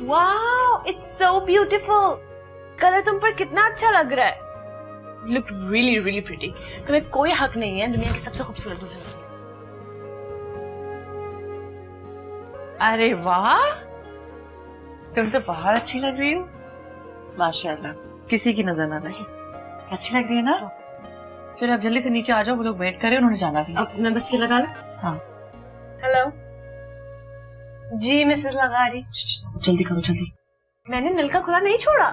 Wow, it's so beautiful. Colour तुम पर कितना अच्छा लग रहा है। You look really, really pretty. तुम्हें कोई हक नहीं है दुनिया की सबसे खूबसूरत दुल्हन बनने का। अरे वाह, तुम तो बहुत अच्छी लग रही हो। माशाल्लाह, किसी की नजर ना लगे। अच्छी लग रही है ना? चलो अब जल्दी से नीचे आ जाओ, वो लोग वेट कर रहे हैं, उन्होंने जाना भी। अब मैं बस ये लगा लूं? हाँ। हेलो जी मिसेस लगारी। जल्दी करो जल्दी। मैंने नल का खुला नहीं छोड़ा।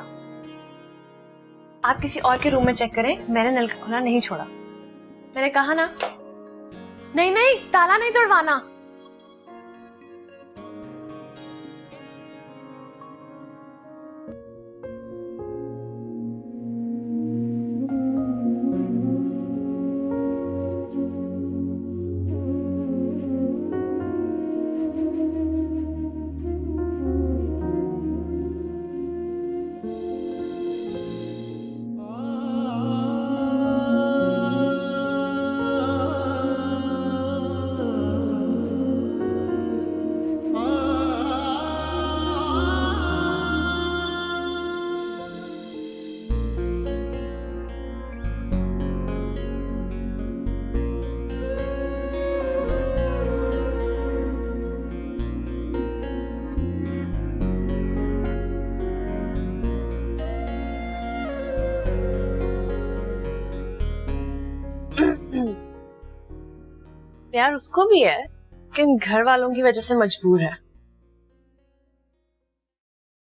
आप किसी और के रूम में चेक करें, मैंने नल का खुला नहीं छोड़ा। मैंने कहा ना। नहीं नहीं, ताला नहीं तोड़वाना। प्यार उसको भी है, लेकिन घर वालों की वजह से मजबूर है।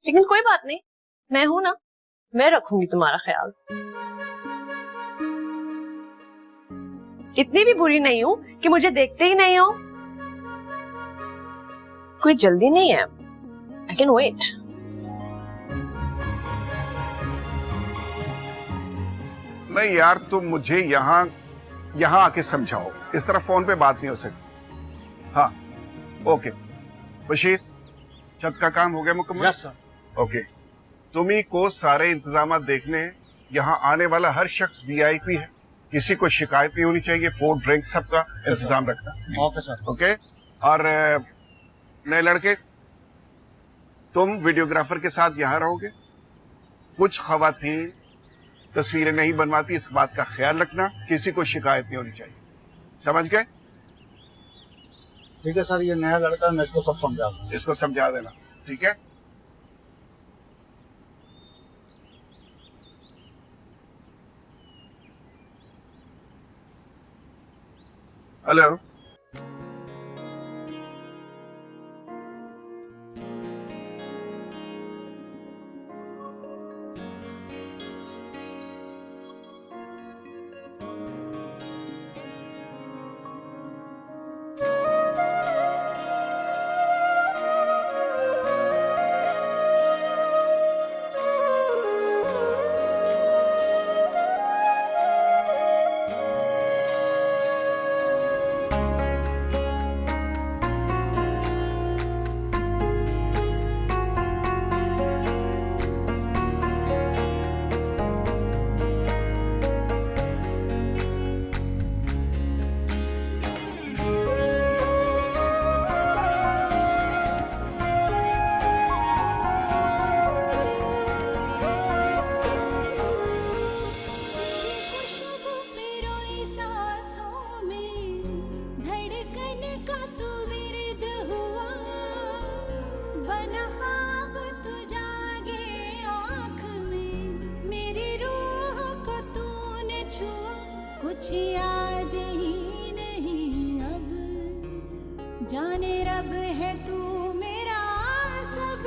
लेकिन कोई बात नहीं, मैं हूं ना, मैं रखूंगी तुम्हारा ख्याल। इतनी भी बुरी नहीं हूं कि मुझे देखते ही नहीं हो। कोई जल्दी नहीं है, आई कैन वेट। नहीं यार, तुम मुझे यहाँ आके समझाओ, इस तरह फोन पे बात नहीं हो सकती। हाँ ओके बशीर, छत का काम हो गया मुकम्मल? Yes sir. ओके, तुम्ही को सारे इंतजाम देखने हैं। यहाँ आने वाला हर शख्स वीआईपी है, किसी को शिकायत नहीं होनी चाहिए। फूड ड्रिंक सबका इंतजाम रखना। Okay sir. ओके, और नए लड़के, तुम वीडियोग्राफर के साथ यहाँ रहोगे। कुछ खवातीन तस्वीरें नहीं बनवाती, इस बात का ख्याल रखना। किसी को शिकायत नहीं होनी चाहिए, समझ गए? ठीक है सर, ये नया लड़का है, मैं इसको सब समझा दूंगा। इसको समझा देना, ठीक है? हेलो, कुछ याद ही नहीं अब, जाने रब है तू मेरा सब